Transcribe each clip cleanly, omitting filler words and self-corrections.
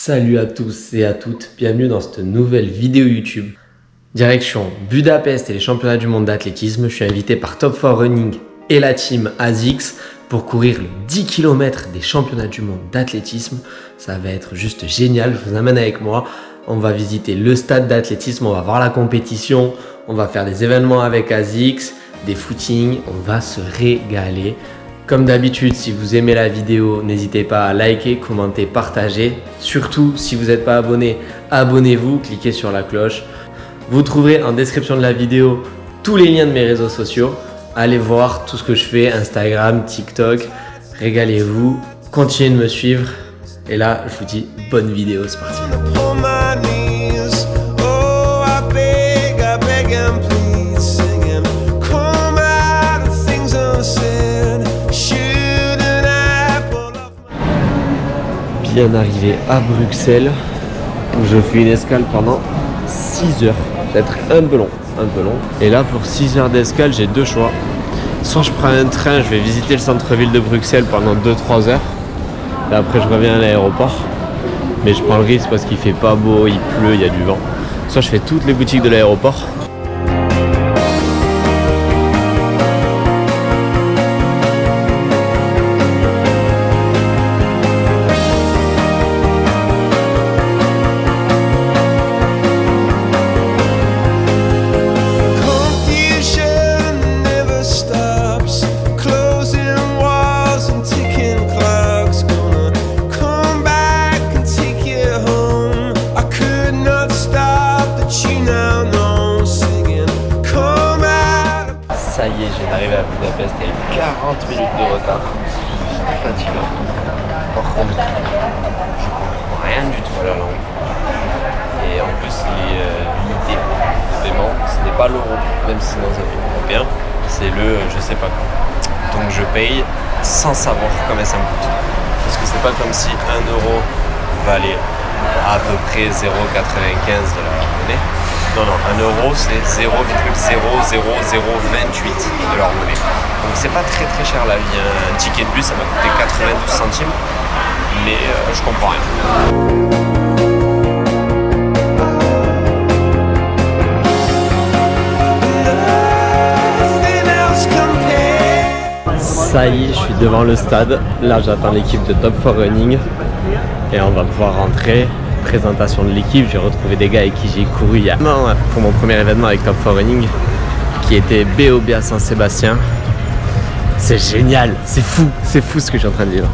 Salut à tous et à toutes, bienvenue dans cette nouvelle vidéo YouTube. Direction Budapest et les championnats du monde d'athlétisme. Je suis invité par Top4Running et la team ASICS pour courir le 10 km des championnats du monde d'athlétisme. Ça va être juste génial, je vous amène avec moi. On va visiter le stade d'athlétisme, on va voir la compétition, on va faire des événements avec ASICS, des footings, on va se régaler. Comme d'habitude, si vous aimez la vidéo, n'hésitez pas à liker, commenter, partager. Surtout, si vous n'êtes pas abonné, abonnez-vous, cliquez sur la cloche. Vous trouverez en description de la vidéo tous les liens de mes réseaux sociaux. Allez voir tout ce que je fais, Instagram, TikTok. Régalez-vous, continuez de me suivre. Et là, je vous dis bonne vidéo, c'est parti. Bien arrivé à Bruxelles où je fais une escale pendant 6 heures, peut-être un peu long. Et là pour 6 heures d'escale j'ai deux choix, soit je prends un train, je vais visiter le centre-ville de Bruxelles pendant 2-3 heures et après je reviens à l'aéroport, mais je prends le risque parce qu'il fait pas beau, il pleut, il y a du vent. Soit je fais toutes les boutiques de l'aéroport. Ça y est, j'ai arrivé à Budapest, il y a eu 40 minutes de retard. J'étais fatigué. Par contre, je comprends rien du tout à la langue. Et en plus, l'unité de paiement, ce n'est pas l'euro, même si dans un pays européen, c'est le je sais pas quoi. Donc je paye sans savoir combien ça me coûte. Parce que c'est pas comme si 1 euro valait à peu près 0,95 de la monnaie. Non, 1 euro c'est 0,00028 de leur monnaie. Donc c'est pas très cher la vie. Un ticket de bus ça m'a coûté 92 centimes, mais je comprends rien. Ça y est, je suis devant le stade. Là j'attends l'équipe de Top4Running et on va pouvoir rentrer. Présentation de l'équipe, j'ai retrouvé des gars avec qui j'ai couru il y a un an pour mon premier événement avec Top4Running qui était BOB à Saint-Sébastien. C'est génial, c'est fou ce que je suis en train de vivre.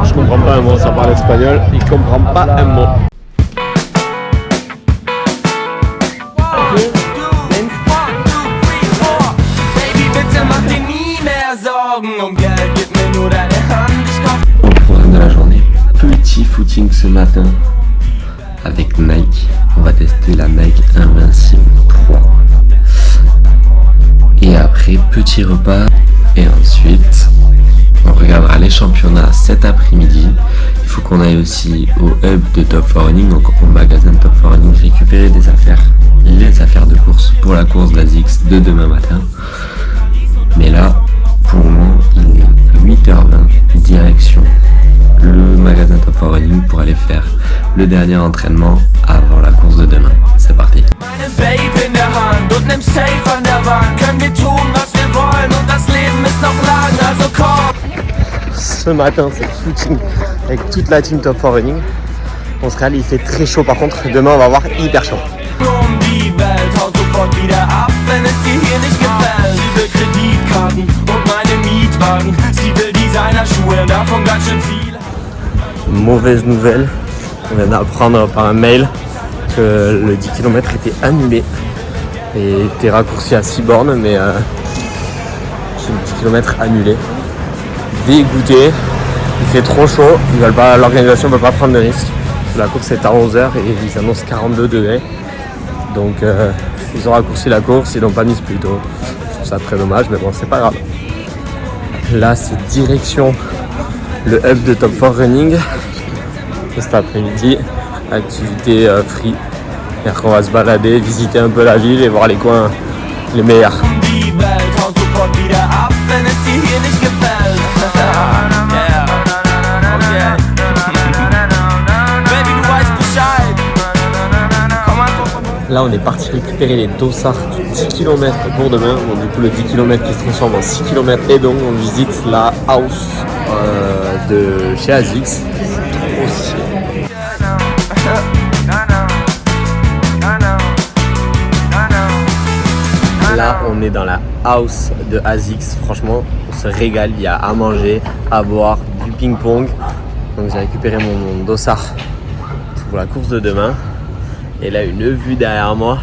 Je comprends pas un mot, ça parle espagnol, il comprend pas un mot. Au programme de la journée, petit footing ce matin avec Nike. On va tester la Nike Invincible 3. Et après, petit repas. Et ensuite, on regardera les championnats cet après-midi. Il faut qu'on aille aussi au hub de Top4Running, donc au magasin de Top4Running, récupérer des affaires, les affaires de course pour la course d'ASICS de demain matin. Mais là, pour le moment, il est 8h20, direction le magasin Top 4 Running pour aller faire le dernier entraînement avant la course de demain. C'est parti. Ce matin c'est footing avec toute la team Top 4 Running. On se râle, il fait très chaud par contre, demain on va avoir hyper chaud. Mauvaise nouvelle, on vient d'apprendre par un mail que le 10 km était annulé et était raccourci à 6 bornes, mais c'est le 10 km annulé. Dégoûté, il fait trop chaud, l'organisation ne veut pas prendre de risque. La course est à 11h et ils annoncent 42 degrés, donc ils ont raccourci la course, ils n'ont pas mis plus tôt. Je trouve ça très dommage, mais bon, c'est pas grave. Là c'est direction le hub de Top 4 Running cet après-midi, activité free, c'est-à-dire qu'on va se balader, visiter un peu la ville et voir les coins les meilleurs. Là on est parti récupérer les dossards du 10 km pour demain. Bon, du coup le 10 km qui se transforme en 6 km et donc on visite la house de chez ASICS. C'est trop stylé. Là on est dans la house de ASICS. Franchement on se régale, il y a à manger, à boire, du ping pong. Donc j'ai récupéré mon dossard pour la course de demain. Et là, une vue derrière moi,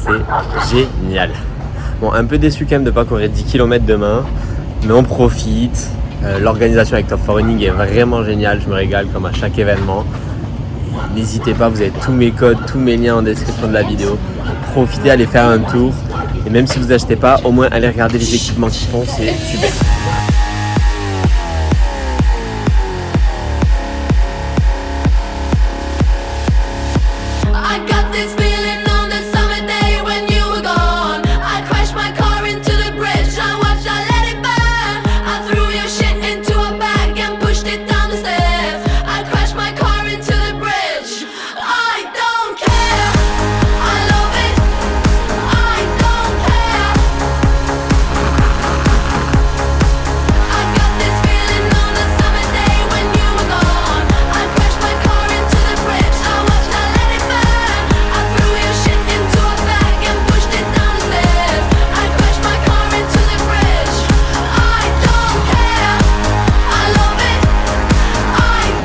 c'est génial. Bon, un peu déçu quand même de ne pas courir 10 km demain, mais on profite. L'organisation avec Top 4 Running est vraiment géniale, je me régale comme à chaque événement. N'hésitez pas, vous avez tous mes codes, tous mes liens en description de la vidéo. Profitez, allez faire un tour. Et même si vous n'achetez pas, au moins allez regarder les équipements qu'ils font, c'est super.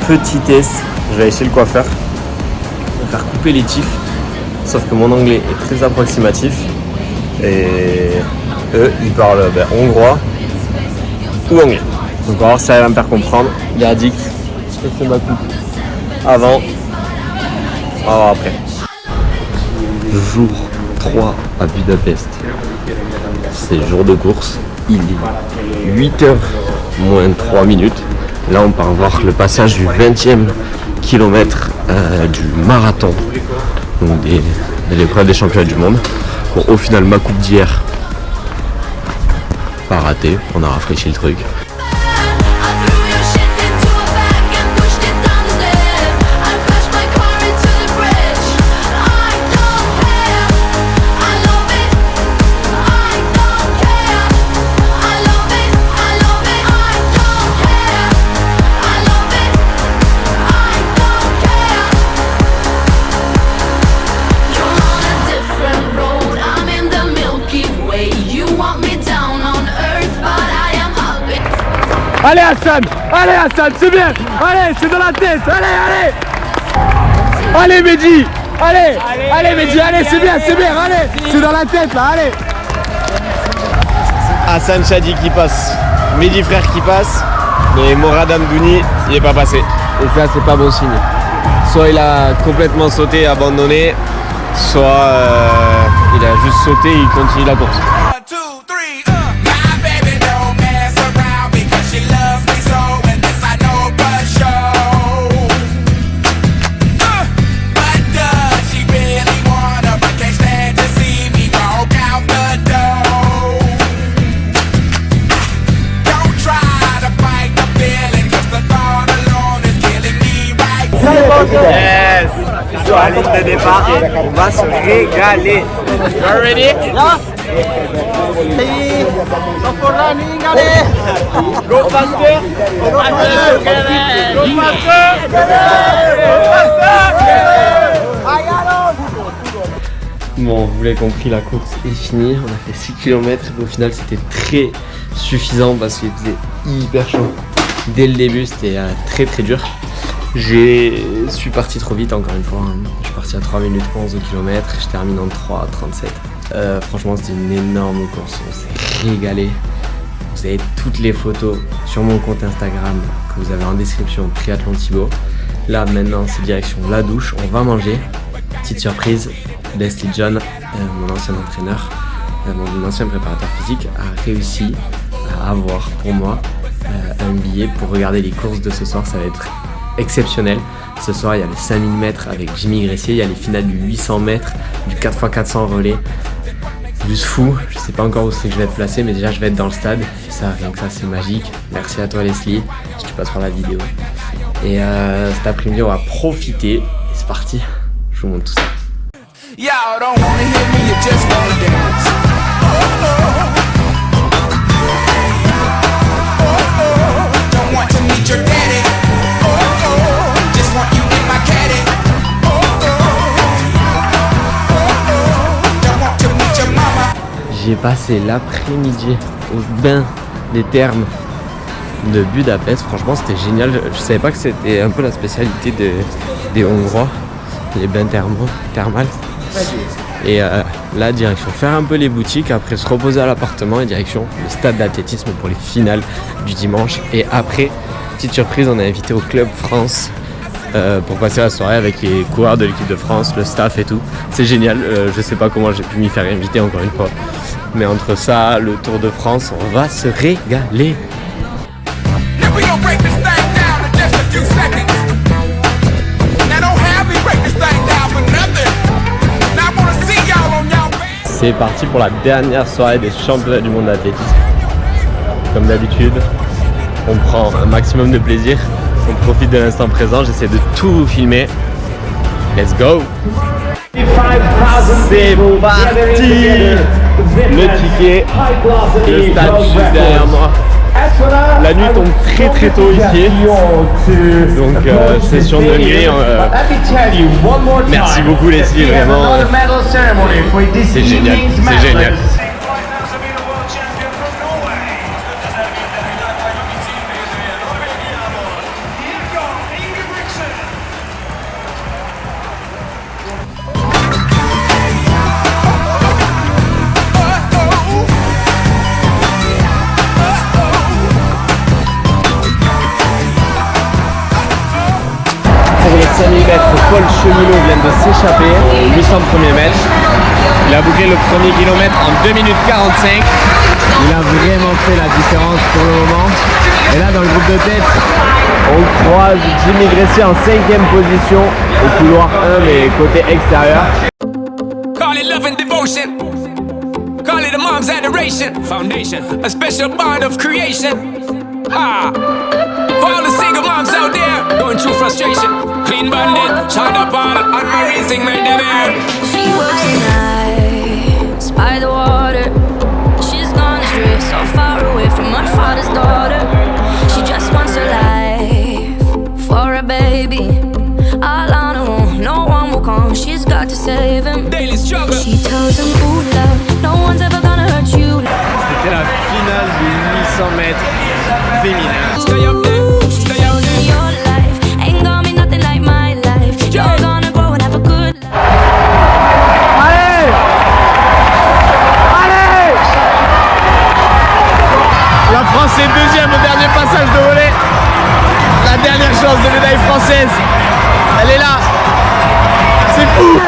Petit test, je vais aller chez le coiffeur, je vais faire couper les tifs, sauf que mon anglais est très approximatif et eux ils parlent hongrois ou anglais. Donc on va voir si ça va me faire comprendre. Verdict, je fais ma coupe avant, on va voir après. Jour 3 à Budapest, c'est jour de course, il est 8h moins 3 minutes. Là on part voir le passage du 20e kilomètre du marathon, donc de l'épreuve des championnats du monde. Bon, au final ma coupe d'hier, pas raté, on a rafraîchi le truc. Allez Hassan, c'est bien. Allez, c'est dans la tête. Allez. Allez Mehdi. Allez Mehdi, allez, c'est bien, allez. C'est dans la tête là, allez. Hassan Chadi qui passe, Mehdi frère qui passe, mais Morad Amdouni il est pas passé. Et ça c'est pas bon signe. Soit il a complètement sauté et abandonné, soit il a juste sauté et il continue la course. Yes. Sur la ligne de départ, on va se régaler. You ready? Go faster! Go Bon, vous l'avez compris, la course est finie. On a fait 6 km. Au final, c'était très suffisant parce qu'il faisait hyper chaud. Dès le début, c'était très dur. Je suis parti trop vite encore une fois. Je suis parti à 3 minutes 11 au kilomètre. Je termine en 3,37. Franchement, c'était une énorme course. On s'est régalé. Vous avez toutes les photos sur mon compte Instagram que vous avez en description, Triathlon Thibaut. Là, maintenant, c'est direction la douche. On va manger. Petite surprise, Leslie John, mon ancien entraîneur, mon ancien préparateur physique, a réussi à avoir pour moi un billet pour regarder les courses de ce soir. Ça va être exceptionnel. Ce soir, il y a les 5000 mètres avec Jimmy Gressier, il y a les finales du 800 mètres, du 4x400 relais. Juste fou, je sais pas encore où c'est que je vais être placé, mais déjà je vais être dans le stade. Et ça, rien que ça, c'est magique. Merci à toi Leslie, si tu passes par la vidéo. Et cet après-midi, on va profiter. C'est parti, je vous montre tout ça. Y'all don't wanna hear me, you just wanna dance. Don't want to meet your daddy. Just want you in my caddy. Don't want to meet your mama. J'ai passé l'après-midi au bain des thermes de Budapest. Franchement, c'était génial. Je savais pas que c'était un peu la spécialité des Hongrois, les bains thermales. Et là, direction faire un peu les boutiques, après se reposer à l'appartement et direction le stade d'athlétisme pour les finales du dimanche. Et après, petite surprise, on est invité au Club France pour passer la soirée avec les coureurs de l'équipe de France, le staff et tout. C'est génial, je sais pas comment j'ai pu m'y faire inviter encore une fois. Mais entre ça, le Tour de France, on va se régaler. Now we gon' break this thing down in just a few seconds. Now don't have me break this thing down for nothing. Now I wanna see y'all on y'all band. C'est parti pour la dernière soirée des championnats du monde d'athlétisme. Comme d'habitude, on prend un maximum de plaisir, on profite de l'instant présent, j'essaie de tout filmer. Let's go! C'est parti! Le ticket, le stade juste derrière moi. La nuit tombe très tôt ici, donc session de nuit. Merci beaucoup Leslie, vraiment. C'est génial, c'est génial. Pour les 5000 mètres, Paul Cheminot vient de s'échapper aux 800 premiers mètres. Il a bouclé le premier kilomètre en 2 minutes 45. Il a vraiment fait la différence pour le moment. Et là, dans le groupe de tête, on croise Jimmy Gressier en 5e position au couloir 1 mais côté extérieur. Call it love and devotion. Call it a mom's adoration. Foundation, a special bond of creation. Ha! For all the single moms out there going through frustration. Clean bandit, Shonda Paul, and Marie sing made them air. She works the nights by the water. She's gone astray, so far away from her father's daughter. She just wants her life for a baby. All on her own, no one will come. She's got to save him. Daily struggle. She tells him, ooh, love, no one's ever gonna hurt you. C'était la finale du 800 mètres féminin. Stay up there, stay up there. Your life ain't gonna be nothing like my life. You're gonna grow and have a good life. Allez! Allez! La France est deuxième au dernier passage de relais. La dernière chance de médaille française. Elle est là. C'est fou!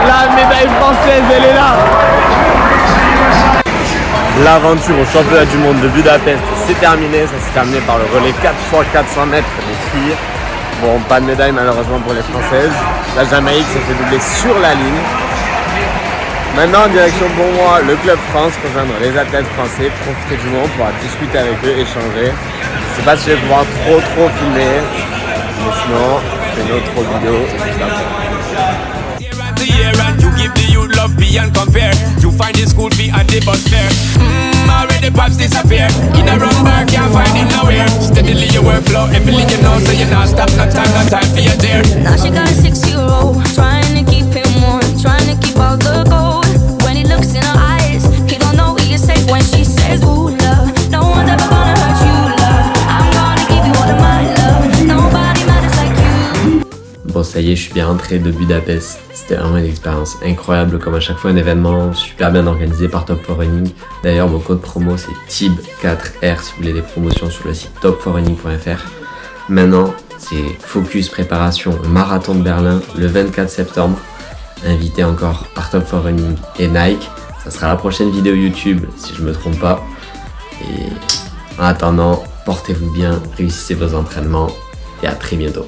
La médaille française, elle est là. La aventure au championnat du monde de Budapest, c'est terminé. Ça s'est terminé par le relais 4x400 mètres des filles. Bon, pas de médaille malheureusement pour les Françaises. La Jamaïque s'est fait doubler sur la ligne. Maintenant, en direction pour moi, le Club France, rejoindre les athlètes français, profiter du moment, pouvoir discuter avec eux, échanger. Je sais pas si je vais pouvoir trop filmer, mais sinon, c'est une autre vidéo juste après. And you give the youth love beyond compare. You find the school fee at the bus fare. Already pops disappear. In a wrong bar, can't find him nowhere. Steadily your workflow, every you know, so you not stop, no time for your dear. Now she got a 6-year-old, trying to keep him warm, trying to keep all the gold. When he looks in her eyes, he don't know he is safe when she says, ooh, love, no one's ever gonna hurt you, love. I'm gonna give you all of my love. Nobody matters like you. Bon, ça y est, je suis bien rentré de Budapest. C'était vraiment une expérience incroyable, comme à chaque fois un événement super bien organisé par Top 4 Running. D'ailleurs, mon code promo c'est TIB4R si vous voulez des promotions sur le site top4running.fr. Maintenant, c'est focus préparation au marathon de Berlin le 24 septembre. Invité encore par Top 4 Running et Nike. Ça sera la prochaine vidéo YouTube si je me trompe pas. Et en attendant, portez-vous bien, réussissez vos entraînements et à très bientôt.